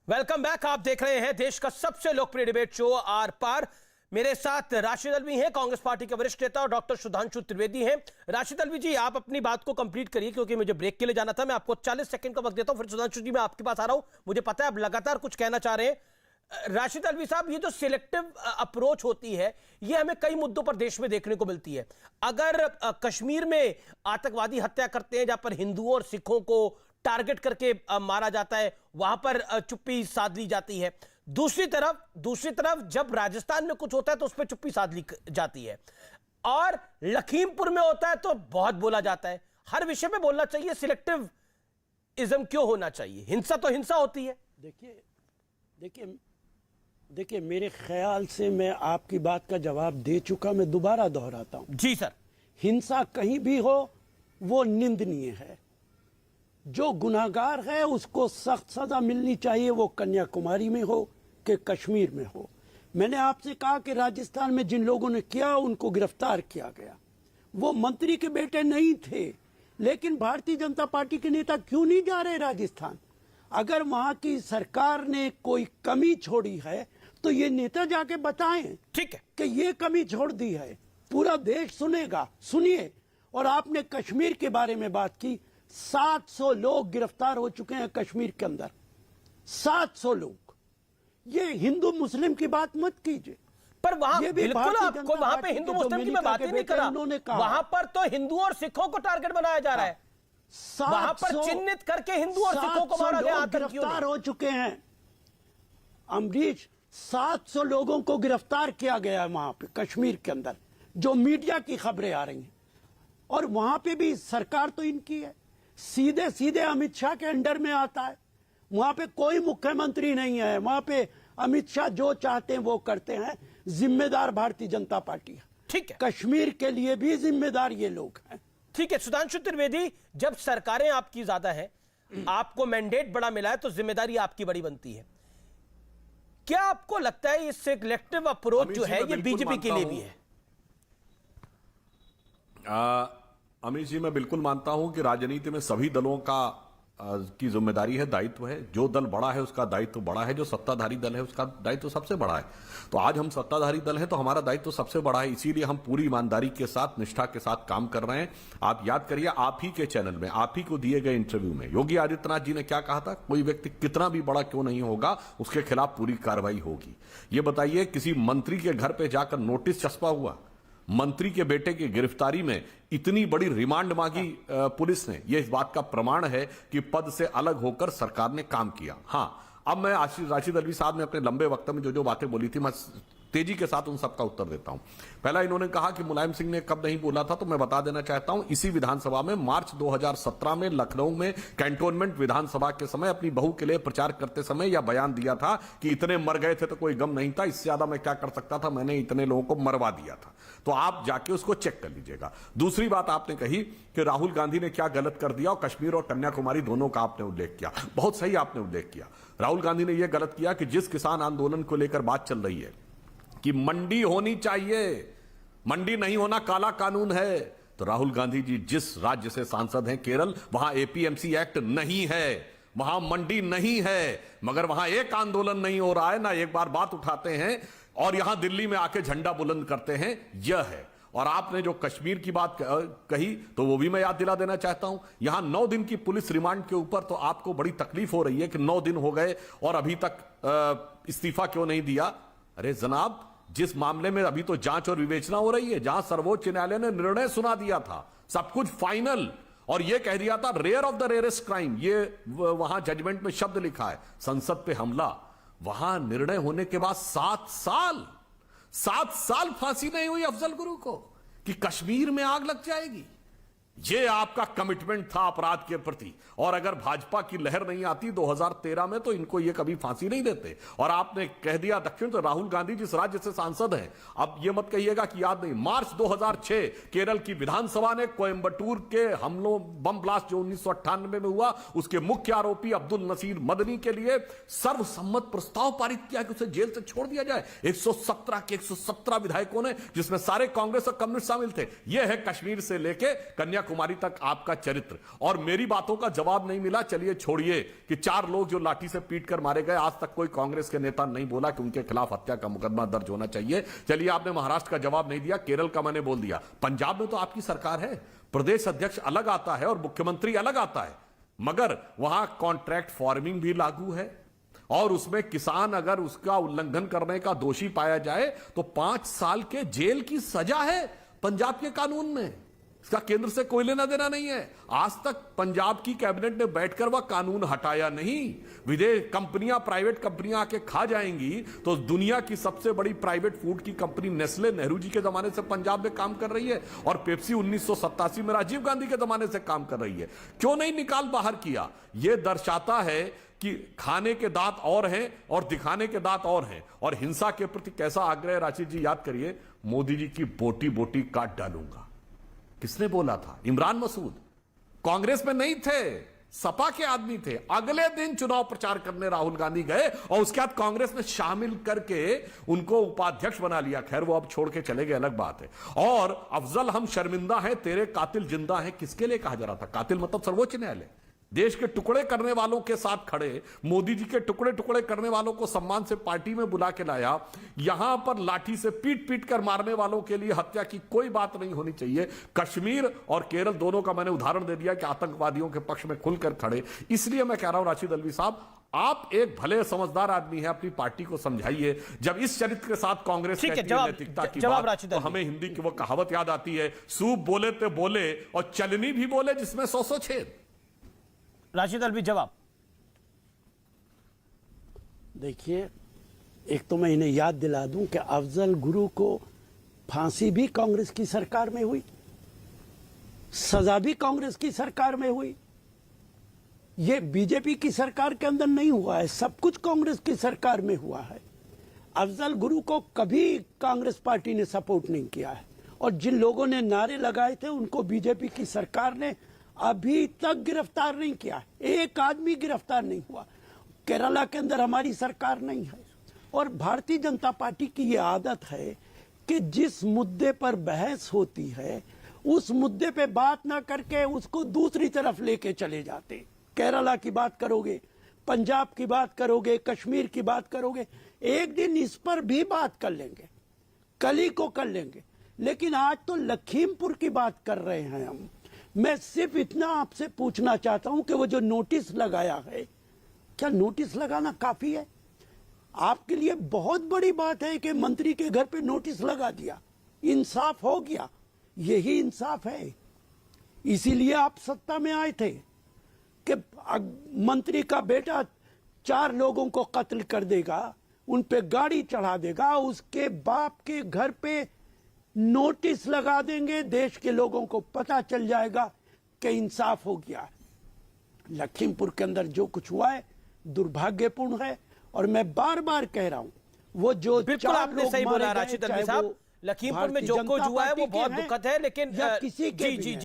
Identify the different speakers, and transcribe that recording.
Speaker 1: Welcome back. आप देख रहे हैं देश का सबसे लोकप्रिय डिबेट शो आर पार। मेरे साथ राशिद अल्वी हैं, कांग्रेस पार्टी के वरिष्ठ नेता, और डॉक्टर सुधांशु त्रिवेदी हैं। राशिद अल्वी जी, आप अपनी बात को कंप्लीट करिए क्योंकि मुझे ब्रेक के लिए जाना था। मैं आपको 40 सेकंड का वक्त देता हूं, फिर सुधांशु जी मैं आपके पास आ रहा हूं। मुझे पता है आप लगातार कुछ कहना चाह रहे हैं। राशिद अल्वी साहब, ये जो सिलेक्टिव अप्रोच होती है, ये हमें कई मुद्दों पर देश में देखने को मिलती है। अगर कश्मीर में आतंकवादी हत्या करते हैं, जहां पर हिंदुओं और सिखों को टारगेट करके मारा जाता है, वहां पर चुप्पी साध ली जाती है। दूसरी तरफ जब राजस्थान में कुछ होता है तो उस पर चुप्पी साध ली जाती है, और लखीमपुर में होता है तो बहुत बोला जाता है। हर विषय में बोलना चाहिए, सिलेक्टिव इज्म क्यों होना चाहिए? हिंसा तो हिंसा होती है।
Speaker 2: देखिए मेरे ख्याल से मैं आपकी बात का जवाब दे चुका, मैं दोबारा दोहराता हूं।
Speaker 1: जी सर।
Speaker 2: हिंसा कहीं भी हो वो निंदनीय है। जो गुनाहगार है उसको सख्त सजा मिलनी चाहिए, वो कन्याकुमारी में हो कि कश्मीर में हो। मैंने आपसे कहा कि राजस्थान में जिन लोगों ने किया उनको गिरफ्तार किया गया। वो मंत्री के बेटे नहीं थे, लेकिन भारतीय जनता पार्टी के नेता क्यों नहीं जा रहे राजस्थान? अगर वहां की सरकार ने कोई कमी छोड़ी है तो ये नेता जाके बताएं,
Speaker 1: ठीक है,
Speaker 2: कि ये कमी छोड़ दी है। पूरा देश सुनेगा। सुनिए। और आपने कश्मीर के बारे में बात की, 700 लोग गिरफ्तार हो चुके हैं कश्मीर के अंदर। 700 लोग। ये हिंदू मुस्लिम की बात मत कीजिए।
Speaker 1: पर वहां बिल्कुल आपको वहां पे हिंदू मुस्लिम की मैं बात ही नहीं कर रहा। वहां पर तो हिंदुओं और सिखों को टारगेट बनाया जा रहा है। वहां पर चिन्हित करके हिंदू और सिखों को मारा गया।
Speaker 2: गिरफ्तार हो चुके हैं अमरीश। 700 लोगों को गिरफ्तार किया गया है वहां पे कश्मीर के अंदर, जो मीडिया की खबरें आ रही हैं। और वहां पे भी सरकार तो इनकी है, सीधे सीधे अमित शाह के अंडर में आता है। वहां पे कोई मुख्यमंत्री नहीं है। वहां पे अमित शाह जो चाहते हैं वो करते हैं। जिम्मेदार भारतीय जनता पार्टी है।
Speaker 1: ठीक है,
Speaker 2: कश्मीर के लिए भी जिम्मेदार ये लोग हैं।
Speaker 1: ठीक है सुधांशु त्रिवेदी, जब सरकारें आपकी ज्यादा है, आपको मैंडेट बड़ा मिला है, तो जिम्मेदारी आपकी बड़ी बनती है। क्या आपको लगता है ये सिलेक्टिव अप्रोच जो है ये बीजेपी के लिए भी है?
Speaker 3: अमित जी, मैं बिल्कुल मानता हूं कि राजनीति में सभी दलों की जिम्मेदारी है, दायित्व है। जो दल बड़ा है उसका दायित्व बड़ा है, जो सत्ताधारी दल है उसका दायित्व सबसे बड़ा है। तो आज हम सत्ताधारी दल है तो हमारा दायित्व सबसे बड़ा है, इसीलिए हम पूरी ईमानदारी के साथ, निष्ठा के साथ काम कर रहे हैं। आप याद करिए, आप ही के चैनल में, आप ही को दिए गए इंटरव्यू में योगी आदित्यनाथ जी ने क्या कहा था? कोई व्यक्ति कितना भी बड़ा क्यों नहीं होगा, उसके खिलाफ पूरी कार्रवाई होगी। ये बताइए, किसी मंत्री के घर पर जाकर नोटिस चस्पा हुआ? मंत्री के बेटे की गिरफ्तारी में इतनी बड़ी रिमांड मांगी पुलिस ने, यह इस बात का प्रमाण है कि पद से अलग होकर सरकार ने काम किया। हां, अब मैं राशिद अल्वी साहब ने अपने लंबे वक्त में जो जो बातें बोली थी, मैं तेजी के साथ उन सबका उत्तर देता हूं। पहला, इन्होंने कहा कि मुलायम सिंह ने कब नहीं बोला था, तो मैं बता देना चाहता हूं, इसी विधानसभा में मार्च 2017 में लखनऊ में कैंटोनमेंट विधानसभा के समय अपनी बहू के लिए प्रचार करते समय यह बयान दिया था कि इतने मर गए थे तो कोई गम नहीं था, इससे ज्यादा मैं क्या कर सकता था, मैंने इतने लोगों को मरवा दिया था। तो आप जाके उसको चेक कर लीजिएगा। दूसरी बात आपने कही कि राहुल गांधी ने क्या गलत कर दिया, और कश्मीर और कन्याकुमारी दोनों का आपने उल्लेख किया। बहुत सही आपने उल्लेख किया। राहुल गांधी ने यह गलत किया कि जिस किसान आंदोलन को लेकर बात चल रही है कि मंडी होनी चाहिए, मंडी नहीं होना काला कानून है, तो राहुल गांधी जी जिस राज्य से सांसद हैं, केरल, वहां एपीएमसी एक्ट नहीं है, वहां मंडी नहीं है, मगर वहां एक आंदोलन नहीं हो रहा है, ना एक बार बात उठाते हैं, और यहां दिल्ली में आके झंडा बुलंद करते हैं। यह है। और आपने जो कश्मीर की बात कही, तो वो भी मैं याद दिला देना चाहता हूं। यहां 9 दिन की पुलिस रिमांड के ऊपर तो आपको बड़ी तकलीफ हो रही है कि 9 दिन हो गए और अभी तक इस्तीफा क्यों नहीं दिया। अरे जनाब, जिस मामले में अभी तो जांच और विवेचना हो रही है, जहां सर्वोच्च न्यायालय ने निर्णय सुना दिया था, सब कुछ फाइनल, और यह कह दिया था rare of the rarest crime, ये वहां जजमेंट में शब्द लिखा है, संसद पे हमला, वहां निर्णय होने के बाद 7 साल फांसी नहीं हुई अफजल गुरु को, कि कश्मीर में आग लग जाएगी। यह आपका कमिटमेंट था अपराध के प्रति। और अगर भाजपा की लहर नहीं आती 2013 में, तो इनको यह कभी फांसी नहीं देते। और आपने कह दिया दक्षिण, तो राहुल गांधी जिस राज्य से सांसद हैं, अब यह मत कहिएगा कि याद नहीं, मार्च 2006 केरल की विधानसभा ने कोयंबटूर के हमलों, बम ब्लास्ट जो 1998 में हुआ, उसके मुख्य आरोपी अब्दुल नसीर मदनी के लिए सर्वसम्मत प्रस्ताव पारित किया कि उसे जेल से छोड़ दिया जाए। 117 के 117 विधायकों ने, जिसमें सारे कांग्रेस और कम्युनिस्ट शामिल थे। यह है कश्मीर से लेके कन्याकुमारी कन्याकुमारी तक आपका चरित्र, और मेरी बातों का जवाब नहीं मिला। चलिए छोड़िए कि 4 लोग जो लाठी से पीट कर मारे गए, आज तक कोई कांग्रेस के नेता नहीं बोला कि उनके खिलाफ हत्या का मुकदमा दर्ज होना चाहिए। चलिए आपने महाराष्ट्र का जवाब नहीं दिया, केरल का मैंने बोल दिया। पंजाब में तो आपकी सरकार है, प्रदेश अध्यक्ष अलग आता है और मुख्यमंत्री अलग आता है, मगर वहां कॉन्ट्रैक्ट फार्मिंग भी लागू है और उसमें किसान अगर उसका उल्लंघन करने का दोषी पाया जाए तो 5 साल के जेल की सजा है पंजाब के कानून में। इसका केंद्र से कोई लेना देना नहीं है। आज तक पंजाब की कैबिनेट ने बैठकर वह कानून हटाया नहीं। विदेश कंपनियां, प्राइवेट कंपनियां आके खा जाएंगी तो दुनिया की सबसे बड़ी प्राइवेट फूड की कंपनी नेस्ले नेहरू जी के जमाने से पंजाब में काम कर रही है और पेप्सी 1987 में राजीव गांधी के जमाने से काम कर रही है। क्यों नहीं निकाल बाहर किया? यह दर्शाता है कि खाने के दांत और हैं और दिखाने के दांत और हैं। और हिंसा के प्रति कैसा आग्रह, राशिद जी याद करिए, मोदी जी की बोटी बोटी काट डालूंगा, किसने बोला था? इमरान मसूद कांग्रेस में नहीं थे, सपा के आदमी थे। अगले दिन चुनाव प्रचार करने राहुल गांधी गए और उसके बाद कांग्रेस में शामिल करके उनको उपाध्यक्ष बना लिया। खैर वो अब छोड़ के चले गए, अलग बात है। और अफजल हम शर्मिंदा हैं, तेरे कातिल जिंदा हैं, किसके लिए कहा जा रहा था? कातिल मतलब सर्वोच्च न्यायालय। देश के टुकड़े करने वालों के साथ खड़े, मोदी जी के टुकड़े टुकड़े करने वालों को सम्मान से पार्टी में बुला के लाया। यहां पर लाठी से पीट पीट कर मारने वालों के लिए हत्या की कोई बात नहीं होनी चाहिए। कश्मीर और केरल दोनों का मैंने उदाहरण दे दिया कि आतंकवादियों के पक्ष में खुलकर खड़े। इसलिए मैं कह रहा हूं राशिद अल्वी साहब, आप एक भले समझदार आदमी हैं, अपनी पार्टी को समझाइए। जब इस चरित्र के साथ कांग्रेस कहती है नैतिकता की बात, तो हमें हिंदी की वो कहावत याद आती है, सूप बोले तो बोले और चलनी भी बोले जिसमें 100 छेद।
Speaker 1: राशिद अल्वी जवाब।
Speaker 2: देखिए, एक तो मैं इन्हें याद दिला दूं कि अफजल गुरु को फांसी भी कांग्रेस की सरकार में हुई, सजा भी कांग्रेस की सरकार में हुई। ये बीजेपी की सरकार के अंदर नहीं हुआ है, सब कुछ कांग्रेस की सरकार में हुआ है। अफजल गुरु को कभी कांग्रेस पार्टी ने सपोर्ट नहीं किया है और जिन लोगों ने नारे लगाए थे उनको बीजेपी की सरकार ने अभी तक गिरफ्तार नहीं किया। एक आदमी गिरफ्तार नहीं हुआ। केरला के अंदर हमारी सरकार नहीं है। और भारतीय जनता पार्टी की ये आदत है कि जिस मुद्दे पर बहस होती है उस मुद्दे पे बात ना करके उसको दूसरी तरफ लेके चले जाते। केरला की बात करोगे, पंजाब की बात करोगे, कश्मीर की बात करोगे, एक दिन इस पर भी बात कर लेंगे, कल ही को कर लेंगे। लेकिन आज तो लखीमपुर की बात कर रहे हैं हम। मैं सिर्फ इतना आपसे पूछना चाहता हूं कि वो जो नोटिस लगाया है, क्या नोटिस लगाना काफी है? आपके लिए बहुत बड़ी बात है कि मंत्री के घर पे नोटिस लगा दिया, इंसाफ हो गया। यही इंसाफ है, इसीलिए आप सत्ता में आए थे कि मंत्री का बेटा 4 लोगों को कत्ल कर देगा, उन पे गाड़ी चढ़ा देगा, उसके बाप के घर पे नोटिस लगा देंगे, देश के लोगों को पता चल जाएगा कि इंसाफ हो गया है। लखीमपुर के अंदर जो कुछ हुआ है दुर्भाग्यपूर्ण है और मैं बार बार कह रहा हूं, वो जो
Speaker 1: बिल्कुल आपने सही बोला राशिद अल्वी साहब, लखीमपुर में जो कुछ हुआ है वो बहुत दुखद है, लेकिन
Speaker 2: किसी के भी